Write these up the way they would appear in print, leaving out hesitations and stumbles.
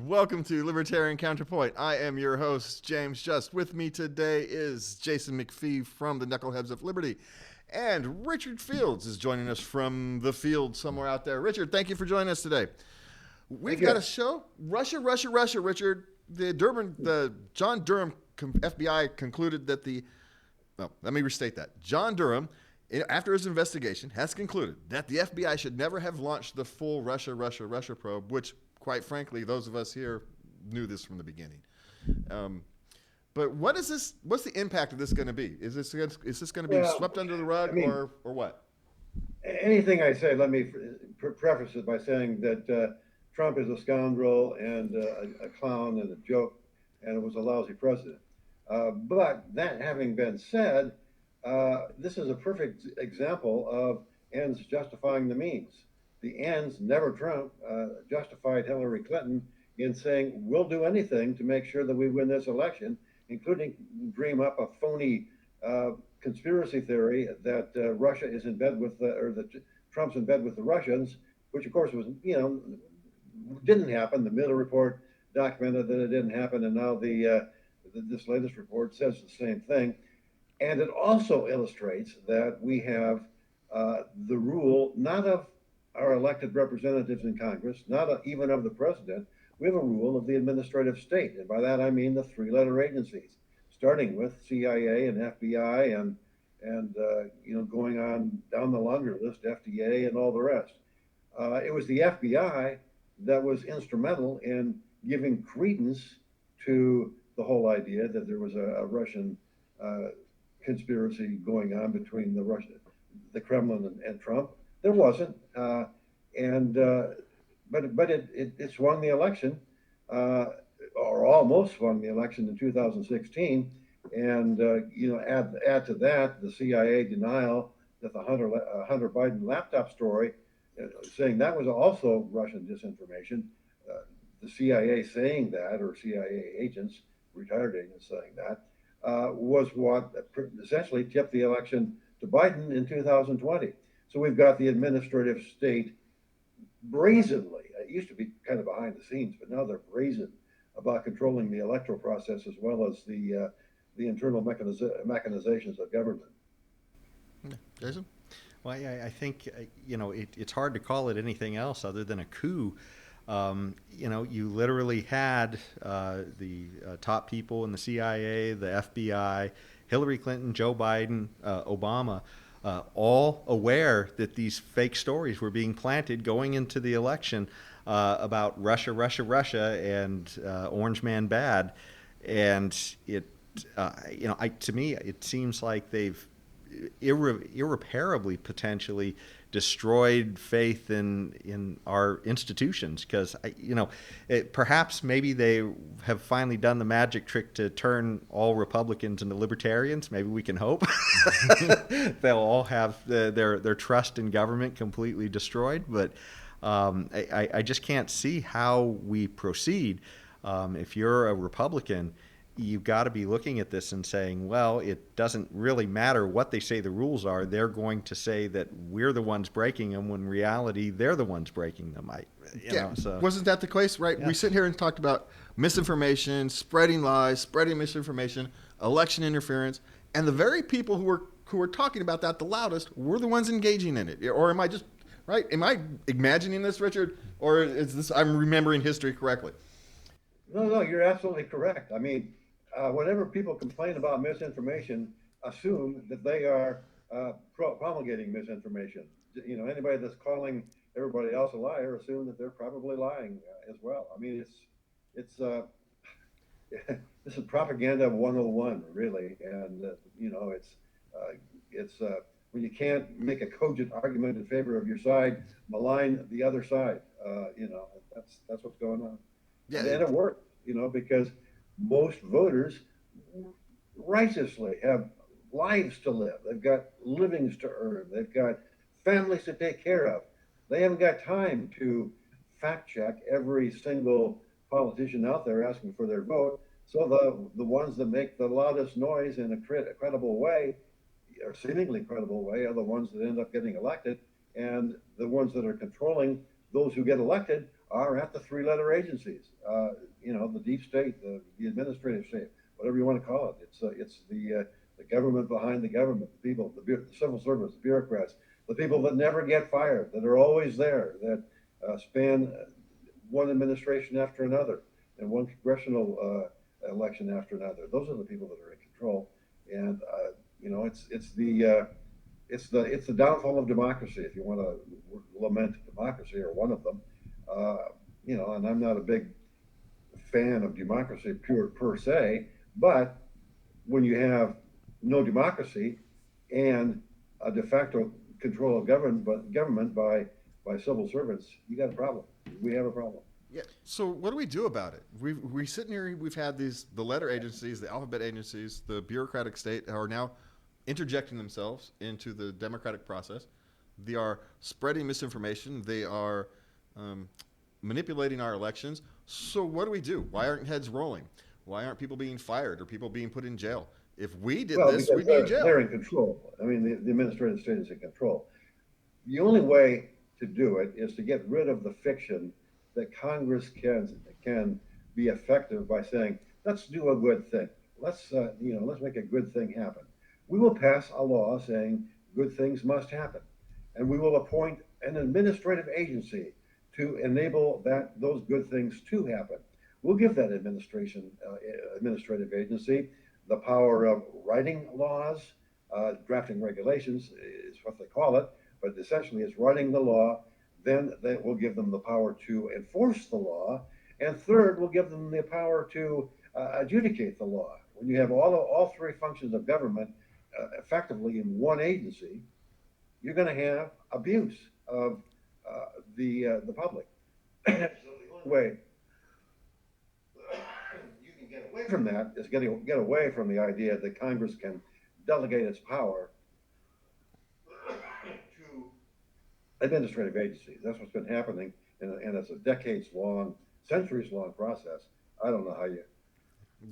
welcome to Libertarian Counterpoint. I am your host, James Just. With me today is Jason McPhee from the Knuckleheads of Liberty. And Richard Fields is joining us from the field somewhere out there. Richard, thank you for joining us today. We've got a show. Russia, Richard. The John Durham FBI concluded that let me restate that. John Durham, after his investigation, has concluded that the FBI should never have launched the full Russia probe, which, quite frankly, those of us here knew this from the beginning. But what is this? What's the impact of this going to be? Is this going to be swept under the rug, or what? Anything I say, let me preface it by saying that Trump is a scoundrel and a clown and a joke, and it was a lousy president. But that having been said, this is a perfect example of ends justifying the means. The ends, never Trump, justified Hillary Clinton in saying, we'll do anything to make sure that we win this election, including dream up a phony conspiracy theory that Russia is in bed with, or that Trump's in bed with the Russians, which of course was, didn't happen. The Miller report documented that it didn't happen, and now this latest report says the same thing. And it also illustrates that we have the rule, not of our elected representatives in Congress, not even of the president. We have a rule of the administrative state, and by that I mean the three-letter agencies, starting with CIA and FBI and going on down the longer list, FDA and all the rest. It was the FBI that was instrumental in giving credence to the whole idea that there was a Russian conspiracy going on between the Kremlin and Trump. There wasn't, but it swung the election, or almost swung the election in 2016. And add to that the CIA denial that the Hunter Biden laptop story, saying that was also Russian disinformation. The CIA saying that, or CIA agents, retired agents saying that, was what essentially tipped the election to Biden in 2020. So we've got the administrative state brazenly, it used to be kind of behind the scenes, but now they're brazen about controlling the electoral process as well as the internal mechanizations of government. Jason? Well, I think, it's hard to call it anything else other than a coup. You literally had the top people in the CIA, the FBI, Hillary Clinton, Joe Biden, Obama, all aware that these fake stories were being planted going into the election about Russia, and Orange Man bad. And to me, it seems like they've irreparably potentially destroyed faith in our institutions, because perhaps maybe they have finally done the magic trick to turn all Republicans into libertarians. Maybe we can hope they'll all have their trust in government completely destroyed. But I just can't see how we proceed. If you're a Republican, you've got to be looking at this and saying, well, it doesn't really matter what they say the rules are. They're going to say that we're the ones breaking them, when in reality, they're the ones breaking them. So wasn't that the case, right? Yeah. We sit here and talked about misinformation, spreading lies, spreading misinformation, election interference, and the very people who were talking about that the loudest were the ones engaging in it. Or am I just right? Am I imagining this, Richard, or is this I'm remembering history correctly? No, you're absolutely correct. I mean, whenever people complain about misinformation, assume that they are promulgating misinformation. Anybody that's calling everybody else a liar, assume that they're probably lying as well. I mean, it's this is propaganda 101, really, and it's when you can't make a cogent argument in favor of your side, malign the other side. That's what's going on. Yeah, and it worked, because most voters righteously have lives to live. They've got livings to earn. They've got families to take care of. They haven't got time to fact check every single politician out there asking for their vote. So the ones that make the loudest noise in a credible way, or seemingly credible way, are the ones that end up getting elected. And the ones that are controlling those who get elected are at the three-letter agencies. The deep state, the administrative state, whatever you want to call it. It's the government behind the government, the people, the civil servants, the bureaucrats, the people that never get fired, that are always there, that span one administration after another and one congressional election after another. Those are the people that are in control, and it's the downfall of democracy. If you want to lament democracy, or one of them, and I'm not a big fan of democracy per se, but when you have no democracy and a de facto control of government by civil servants, you got a problem. We have a problem. Yeah. So what do we do about it? We sitting here. We've had the letter agencies, the alphabet agencies, the bureaucratic state are now interjecting themselves into the democratic process. They are spreading misinformation. They are manipulating our elections. So what do we do? Why aren't heads rolling? Why aren't people being fired or people being put in jail? If we did this, we'd be in jail. They're in control. I mean, the administrative state is in control. The only way to do it is to get rid of the fiction that Congress can be effective by saying, let's do a good thing. Let's make a good thing happen. We will pass a law saying good things must happen, and we will appoint an administrative agency to enable those good things to happen. We'll give that administrative agency the power of writing laws, drafting regulations is what they call it, but essentially it's writing the law. Then that will give them the power to enforce the law, and third, will give them the power to adjudicate the law. When you have all three functions of government effectively in one agency, you're going to have abuse of the public. So the only way you can get away from that is get away from the idea that Congress can delegate its power to administrative agencies. That's what's been happening, and it's a decades-long, centuries-long process. I don't know how you.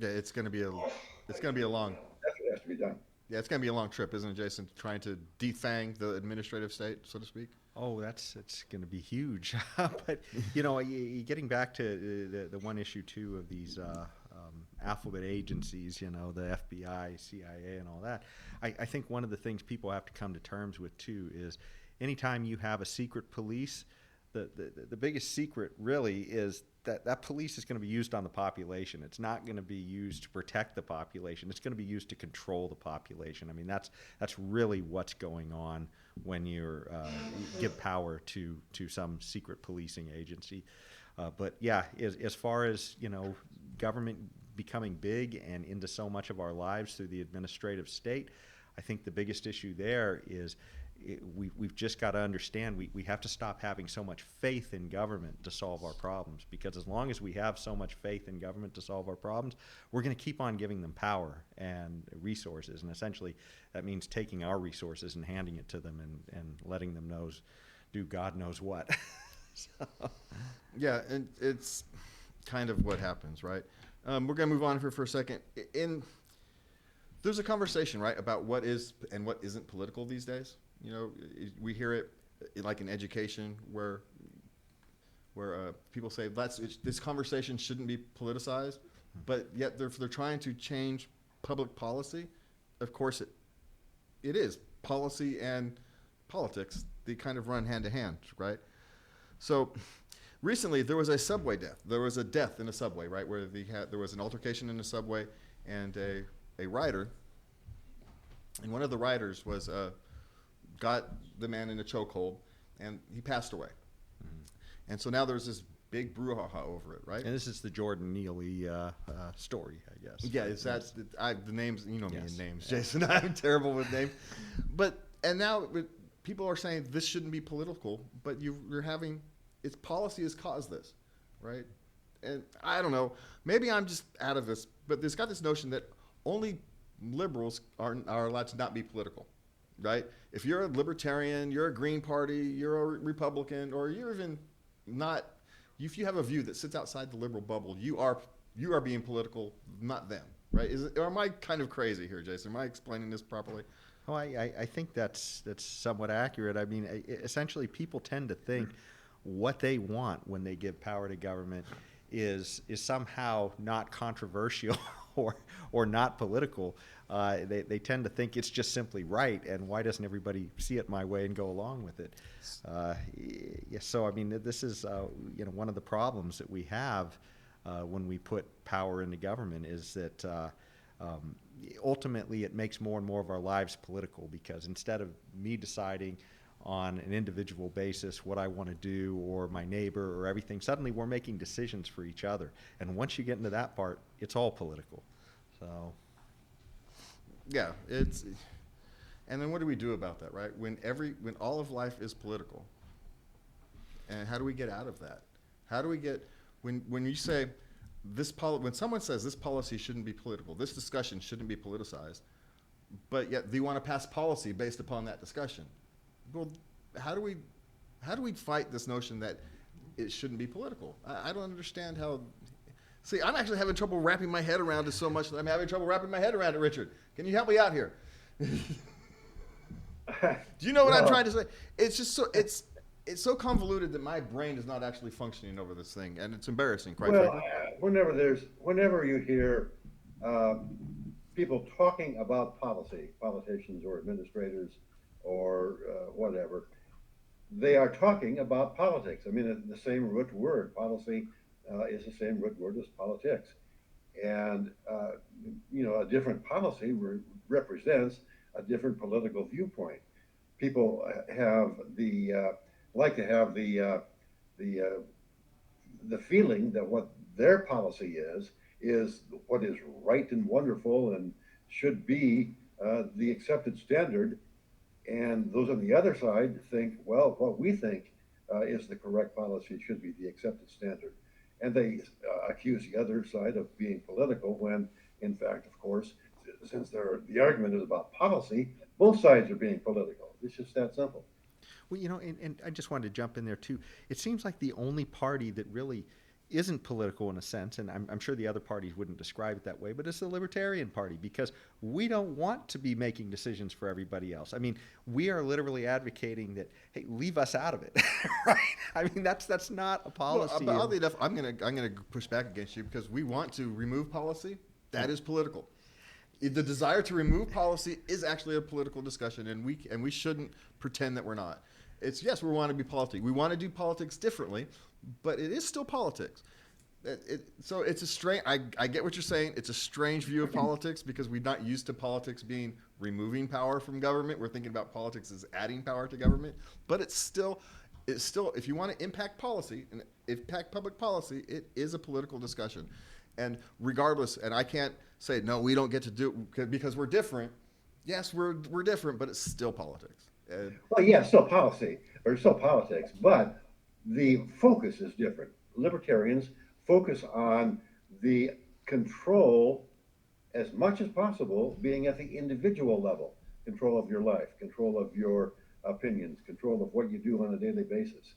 Yeah, it's going to be a long. That's what has to be done. Yeah, it's going to be a long trip, isn't it, Jason? Trying to defang the administrative state, so to speak. Oh, it's going to be huge. But getting back to the one issue too of these alphabet agencies, the FBI, CIA, and all that. I think one of the things people have to come to terms with too is anytime you have a secret police, the biggest secret really is that police is going to be used on the population. It's not going to be used to protect the population. It's going to be used to control the population. I mean, that's really what's going on when you give power to some secret policing agency. But yeah, as far as government becoming big and into so much of our lives through the administrative state, I think the biggest issue there is we've just got to understand we have to stop having so much faith in government to solve our problems, because as long as we have so much faith in government to solve our problems, we're going to keep on giving them power and resources, and essentially that means taking our resources and handing it to them and letting them do God knows what. So. Yeah, and it's kind of what happens, right? We're going to move on here for a second. There's a conversation, right, about what is and what isn't political these days. We hear it like in education where people say this conversation shouldn't be politicized, but yet they're trying to change public policy. Of course, it is policy and politics. They kind of run hand to hand, right? So recently there was a subway death. There was a death in a subway, right, where there was an altercation in a subway, and a rider, and one of the riders was got the man in a chokehold, and he passed away. Mm-hmm. And so now there's this big brouhaha over it, right? And this is the Jordan Neely story, I guess. Yeah, the names, me and names, yeah. Jason. I'm terrible with names. And now people are saying this shouldn't be political, but you're having, it's policy has caused this, right? And I don't know, maybe I'm just out of this, but there's got this notion that only liberals are allowed to not be political, right? If you're a libertarian, you're a Green Party, you're a Republican, or you're even not, if you have a view that sits outside the liberal bubble, you are being political, not them, right? Or am I kind of crazy here, Jason? Am I explaining this properly? Oh, I think that's somewhat accurate. I mean, essentially, people tend to think, what they want when they give power to government is somehow not controversial or not political. They tend to think it's just simply right, and why doesn't everybody see it my way and go along with it? So I mean, this is one of the problems that we have when we put power into government is that ultimately it makes more and more of our lives political, because instead of me deciding on an individual basis what I want to do, or my neighbor, or everything, suddenly we're making decisions for each other. And once you get into that part, it's all political. So yeah, and then what do we do about that, right? When all of life is political, and how do we get out of that? How do we get when you say when someone says this policy shouldn't be political, this discussion shouldn't be politicized, but yet they want to pass policy based upon that discussion? Well, how do we fight this notion that it shouldn't be political? I don't understand how. See, I'm actually having trouble wrapping my head around it so much that I'm having trouble wrapping my head around it, Richard. Can you help me out here? Do you know what I'm trying to say? It's just it's so convoluted that my brain is not actually functioning over this thing, and it's embarrassing, quite frankly. Whenever you hear people talking about policy, politicians or administrators or whatever, they are talking about politics. I mean, the same root word, policy, is the same root word as politics. And, a different policy represents a different political viewpoint. People like to have the feeling that what their policy is what is right and wonderful and should be the accepted standard. And those on the other side think, well, what we think is the correct policy should be the accepted standard. And they accuse the other side of being political when, in fact, of course, since the argument is about policy, both sides are being political. It's just that simple. Well, and I just wanted to jump in there too. It seems like the only party that really isn't political in a sense, and I'm sure the other parties wouldn't describe it that way, but it's the Libertarian Party, because we don't want to be making decisions for everybody else. I mean, we are literally advocating that, hey, leave us out of it, right? I mean, that's not a policy. Well, oddly enough, I'm gonna push back against you, because we want to remove policy. That is political. The desire to remove policy is actually a political discussion, and we shouldn't pretend that we're not. It's yes, we want to be politics. We want to do politics differently, but it is still politics. So it's a strange. I get what you're saying. It's a strange view of politics, because we're not used to politics being removing power from government. We're thinking about politics as adding power to government. But it's still. If you want to impact policy and impact public policy, it is a political discussion. And regardless, and I can't say no, we don't get to do it because we're different. Yes, we're different, but it's still politics. Well, yeah, still policy or still politics, but the focus is different. Libertarians focus on the control as much as possible being at the individual level, control of your life, control of your opinions, control of what you do on a daily basis.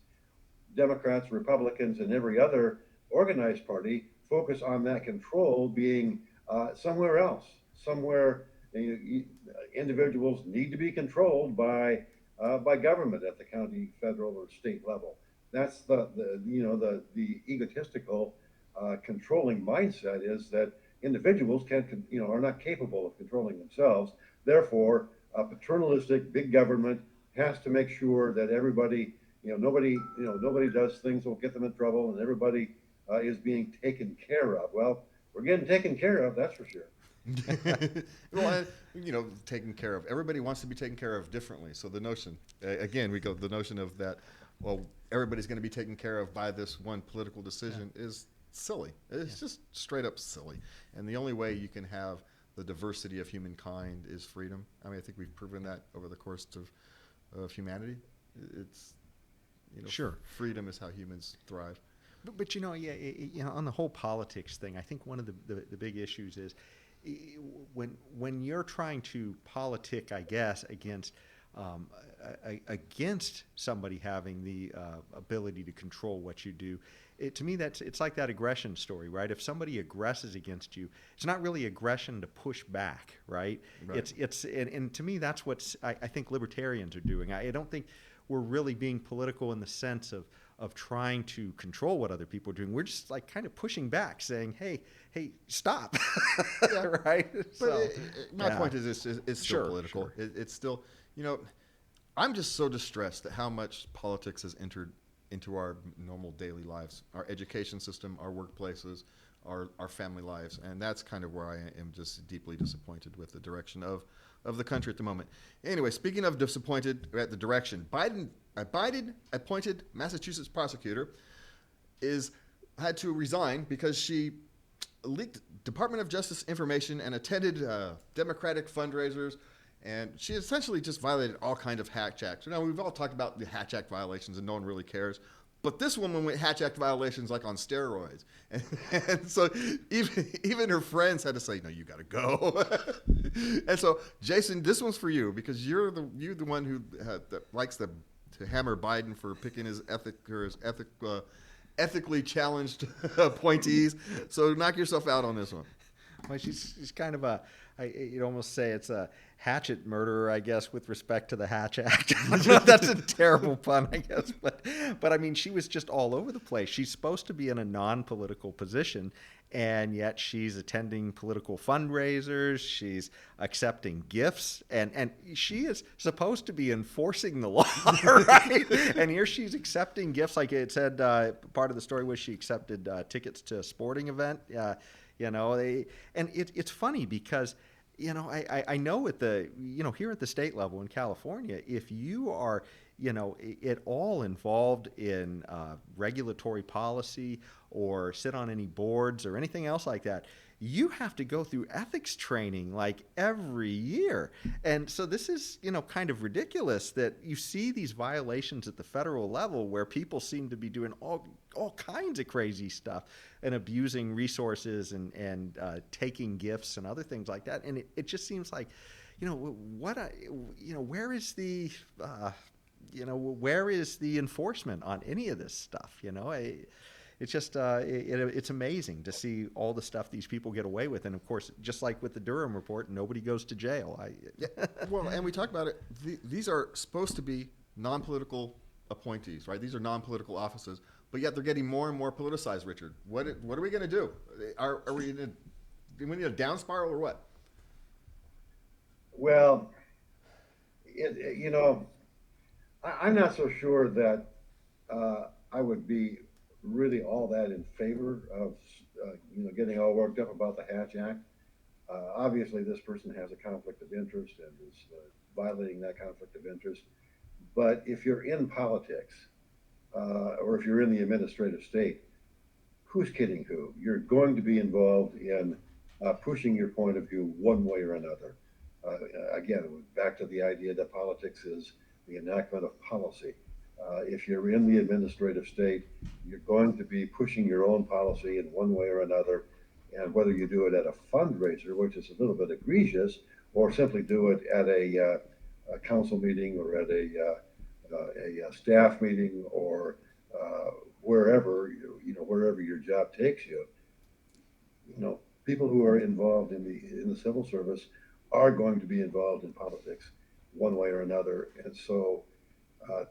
Democrats, Republicans, and every other organized party focus on that control being somewhere else, somewhere. Individuals need to be controlled by government at the county, federal, or state level. That's the egotistical controlling mindset, is that individuals are not capable of controlling themselves. Therefore, a paternalistic big government has to make sure that everybody, nobody does things that will get them in trouble, and everybody is being taken care of. Well, we're getting taken care of, that's for sure. Well, taken care of. Everybody wants to be taken care of differently. So the notion, again, the notion of that, well, everybody's going to be taken care of by this one political decision is silly. It's just straight up silly. And the only way you can have the diversity of humankind is freedom. I mean, I think we've proven that over the course of humanity. It's, sure, freedom is how humans thrive. But on the whole politics thing, I think one of the big issues is when you're trying to politic, I guess, against somebody having the ability to control what you do. To me, it's like that aggression story, right? If somebody aggresses against you, it's not really aggression to push back, right? And to me, that's what I think libertarians are doing. I don't think we're really being political in the sense of of trying to control what other people are doing. We're just like kind of pushing back, saying, "Hey, stop!" Yeah. Right? But my point is, it's still Sure, political. sure. It's still, I'm just so distressed at how much politics has entered into our normal daily lives, our education system, our workplaces, our family lives, and that's kind of where I am just deeply disappointed with the direction of the country at the moment. Anyway, speaking of disappointed at the direction, Biden appointed Massachusetts prosecutor had to resign because she leaked Department of Justice information and attended Democratic fundraisers, and she essentially just violated all kinds of Hatch Acts. We've all talked about the Hatch Act violations, and no one really cares. But this woman went Hatch Act violations like on steroids, and so even her friends had to say, "No, you got to go." And so, Jason, this one's for you because you're the one who that likes to hammer Biden for picking his ethically challenged appointees. So knock yourself out on this one. Well, she's kind of you'd almost say it's a hatchet murderer, I guess, with respect to the Hatch Act. I don't know if that's a terrible pun, I guess, but I mean, she was just all over the place. She's supposed to be in a non-political position, and yet she's attending political fundraisers. She's accepting gifts, and she is supposed to be enforcing the law, right? And here she's accepting gifts, like it said. Part of the story was she accepted tickets to a sporting event. It's funny because, I know at the, here at the state level in California, if you are, at all involved in regulatory policy or sit on any boards or anything else like that, you have to go through ethics training like every year. And so this is, kind of ridiculous that you see these violations at the federal level where people seem to be doing all kinds of crazy stuff and abusing resources and taking gifts and other things like that. And it just seems like, where is the, where is the enforcement on any of this stuff? It's just it's amazing to see all the stuff these people get away with, and of course, just like with the Durham report, nobody goes to jail. Well, and we talked about it. These are supposed to be non-political appointees, right? These are non-political offices, but yet they're getting more and more politicized. Richard, what are we going to do? Are we do we need a down spiral or what? Well, I'm not so sure that I would be really all that in favor of getting all worked up about the Hatch Act. Obviously, this person has a conflict of interest and is violating that conflict of interest. But if you're in politics or if you're in the administrative state, who's kidding who? You're going to be involved in pushing your point of view one way or another. Again, back to the idea that politics is the enactment of policy. If you're in the administrative state, you're going to be pushing your own policy in one way or another. And whether you do it at a fundraiser, which is a little bit egregious, or simply do it at a council meeting or at a staff meeting or wherever wherever your job takes you, people who are involved in the civil service are going to be involved in politics one way or another, and so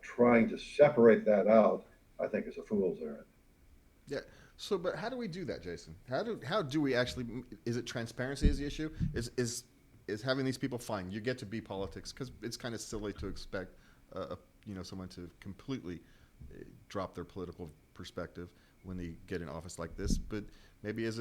trying to separate that out, I think, is a fool's errand. Yeah. So, but how do we do that, Jason? How do we actually? Is it transparency is the issue? Is having these people fine? You get to be politics because it's kind of silly to expect, someone to completely drop their political perspective when they get in office like this. But maybe is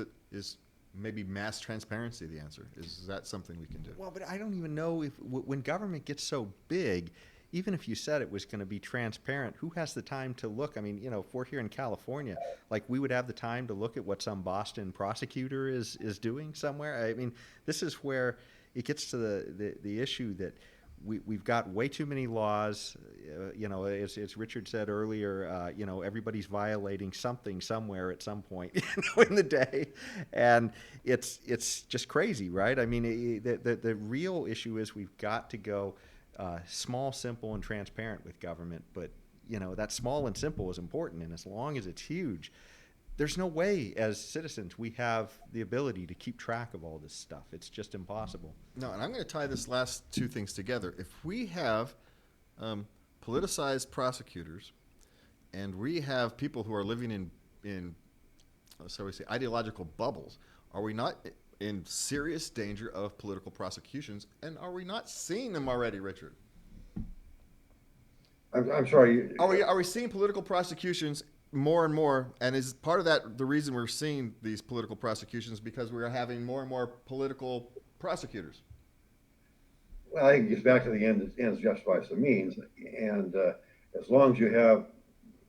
maybe mass transparency the answer? Is that something we can do? Well, but I don't even know if when government gets so big, even if you said it was going to be transparent, who has the time to look? I mean, if we're here in California, like we would have the time to look at what some Boston prosecutor is doing somewhere. I mean, this is where it gets to the issue that we've got way too many laws. As Richard said earlier, everybody's violating something somewhere at some point in the day, and it's just crazy, right? I mean, the real issue is we've got to go small, simple, and transparent with government. But that small and simple is important, and as long as it's huge, there's no way as citizens we have the ability to keep track of all this stuff. It's just impossible. No, and I'm going to tie this last two things together. If we have politicized prosecutors and we have people who are living in so we say ideological bubbles. Are we not in serious danger of political prosecutions, and are we not seeing them already, Richard? I'm sorry. Are we seeing political prosecutions more and more? And is part of that the reason we're seeing these political prosecutions because we are having more and more political prosecutors? Well, I think it gets back to the ends justifies the means, and as long as you have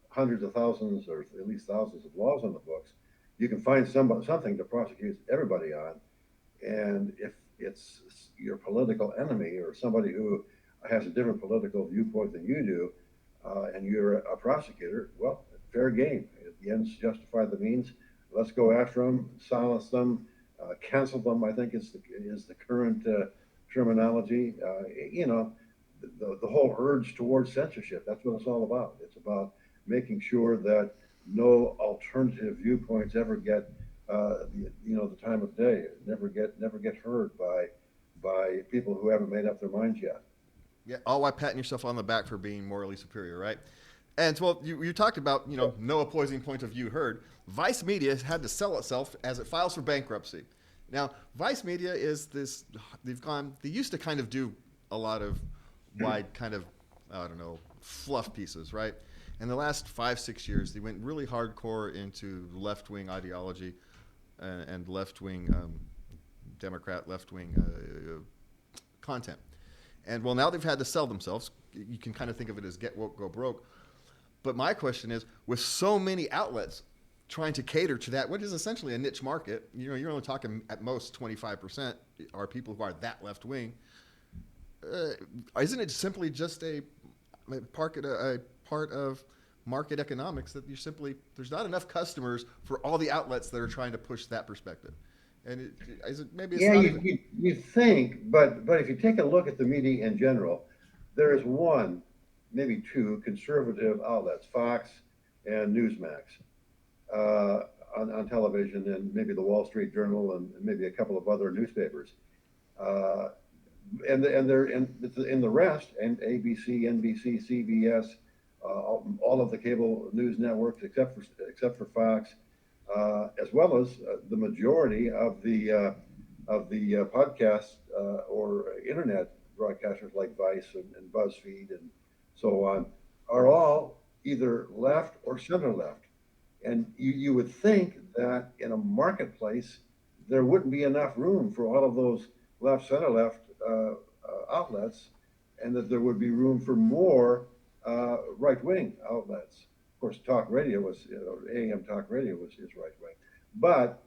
hundreds of thousands or at least thousands of laws on the books, you can find something to prosecute everybody on. And if it's your political enemy or somebody who has a different political viewpoint than you do, and you're a prosecutor, well, fair game. The ends justify the means. Let's go after them, silence them, cancel them. I think is the current terminology. The whole urge towards censorship. That's what it's all about. It's about making sure that no alternative viewpoints ever get the time of day. Never get heard by people who haven't made up their minds yet. Yeah, all while patting yourself on the back for being morally superior, right? And so you talked about no opposing point of view heard. Vice Media has had to sell itself as it files for bankruptcy. Now, Vice Media is this. They used to kind of do a lot of wide kind of fluff pieces, right? In the last 5-6 years, they went really hardcore into left-wing ideology and left-wing Democrat left-wing content. And well, now they've had to sell themselves. You can kind of think of it as get woke, go broke. But my question is, with so many outlets trying to cater to that, what is essentially a niche market, you're only talking at most 25% are people who are that left wing. Isn't it simply just a part of market economics that there's not enough customers for all the outlets that are trying to push that perspective? And you think, but if you take a look at the media in general, there is one, maybe two conservative outlets, Fox and Newsmax, on television, and maybe the Wall Street Journal, and maybe a couple of other newspapers, and they're in the rest, and ABC, NBC, CBS, all of the cable news networks except for Fox. As well as the majority of the podcast or internet broadcasters like Vice and BuzzFeed and so on are all either left or center left. And you would think that in a marketplace there wouldn't be enough room for all of those left, center left outlets, and that there would be room for more right-wing outlets. Of course, talk radio AM talk radio is right wing, but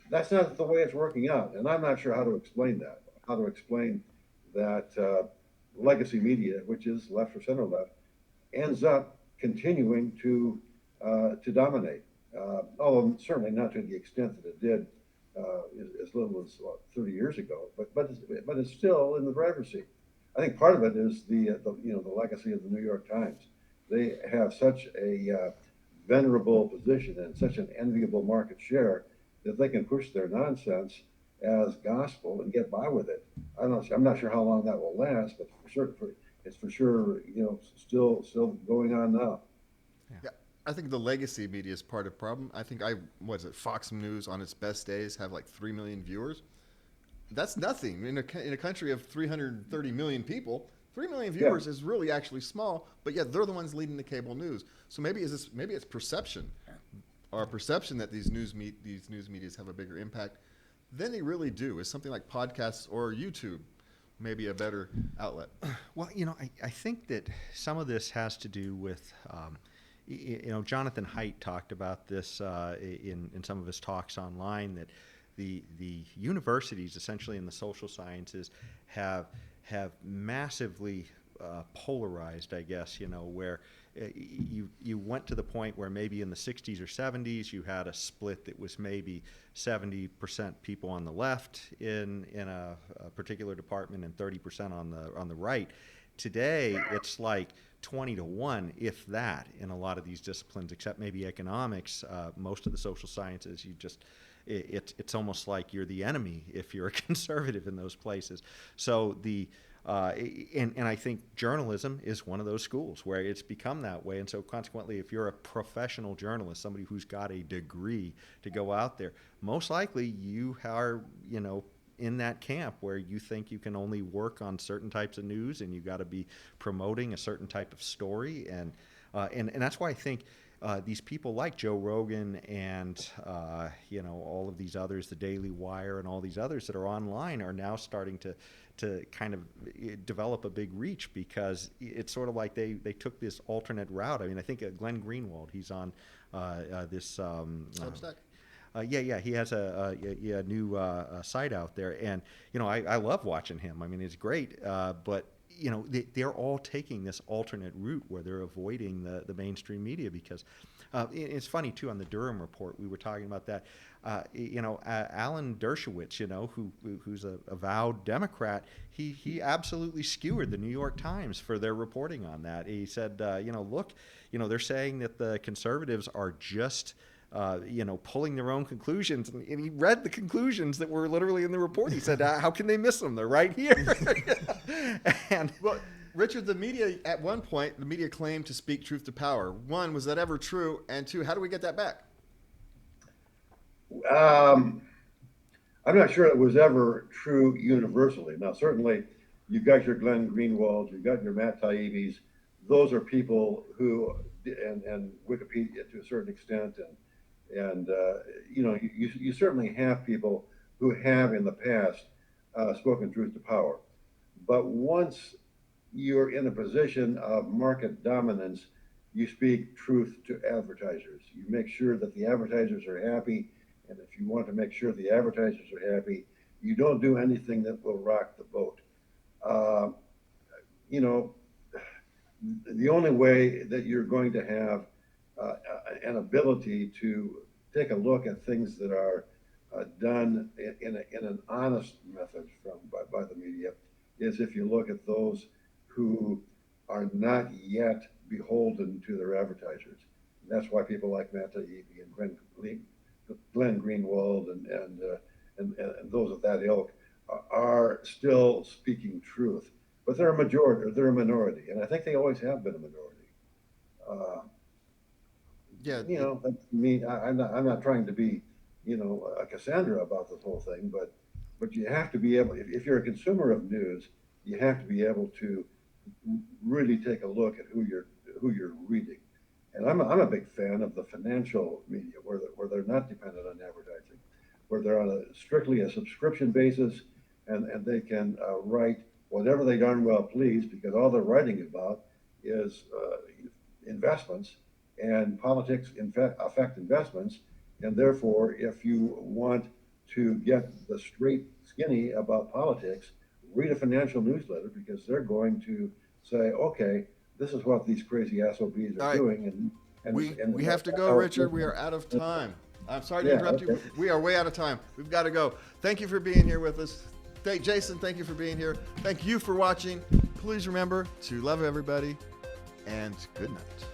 that's not the way it's working out. And I'm not sure how to explain that legacy media, which is left or center left, ends up continuing to dominate. Although certainly not to the extent that it did as little as 30 years ago, but it's still in the driver's seat. I think part of it is the legacy of the New York Times. They have such a venerable position and such an enviable market share that they can push their nonsense as gospel and get by with it. I'm not sure how long that will last, but it's for sure still going on now. Yeah, I think the legacy media is part of the problem. I think Fox News on its best days have like 3 million viewers. That's nothing in a country of 330 million people. 3 million viewers is really actually small, but yet they're the ones leading the cable news. So maybe it's perception, or perception that these news medias have a bigger impact than they really do. Is something like podcasts or YouTube maybe a better outlet? Well, I think that some of this has to do with, Jonathan Haidt talked about this in some of his talks online, that the universities, essentially in the social sciences, have massively polarized, I guess, where you went to the point where maybe in the 60s or 70s you had a split that was maybe 70% people on the left in a particular department and 30% on the right. Today it's like 20-1, if that, in a lot of these disciplines, except maybe economics. Most of the social sciences, it's almost like you're the enemy if you're a conservative in those places. So And I think journalism is one of those schools where it's become that way. And so consequently, if you're a professional journalist, somebody who's got a degree to go out there, most likely you are, in that camp where you think you can only work on certain types of news and you got to be promoting a certain type of story. And that's why I think these people like Joe Rogan and all of these others, the Daily Wire and all these others that are online, are now starting to kind of develop a big reach, because it's sort of like they took this alternate route. I mean, I think Glenn Greenwald, he's on this Substack. He has a new site out there, and I love watching him. I mean, it's great, but they're all taking this alternate route where they're avoiding the mainstream media, because it's funny too. On the Durham report, we were talking about that. Alan Dershowitz, who's a avowed Democrat, he absolutely skewered the New York Times for their reporting on that. He said, look, they're saying that the conservatives are just pulling their own conclusions, and he read the conclusions that were literally in the report. He said, how can they miss them? They're right here. And well, Richard, the media, at one point, the media claimed to speak truth to power. One, was that ever true? And two, how do we get that back? I'm not sure it was ever true universally. Now, certainly, you've got your Glenn Greenwalds, you've got your Matt Taibbi's. Those are people who, and Wikipedia to a certain extent, and you certainly have people who have in the past spoken truth to power. But once you're in a position of market dominance, you speak truth to advertisers. You make sure that the advertisers are happy, and if you want to make sure the advertisers are happy, you don't do anything that will rock the boat. The only way that you're going to have an ability to take a look at things that are done in an honest method by the media is if you look at those who are not yet beholden to their advertisers. And that's why people like Matt Taibbi and Glenn Greenwald and those of that ilk are still speaking truth. But they're a majority, or they're a minority, and I think they always have been a minority. That's me. I'm not trying to be, a Cassandra about this whole thing, but you have to be able. If you're a consumer of news, you have to be able to really take a look at who you're reading. And I'm a big fan of the financial media, where they're not dependent on advertising, where they're on strictly a subscription basis, and they can write whatever they darn well please, because all they're writing about is investments, and politics affect investments. And therefore, if you want to get the straight skinny about politics, read a financial newsletter, because they're going to say, okay, this is what these crazy SOBs are doing. And we have to go, Richard. We are out of time. I'm sorry to interrupt you. We are way out of time. We've got to go. Thank you for being here with us. Jason, thank you for being here. Thank you for watching. Please remember to love everybody, and good night.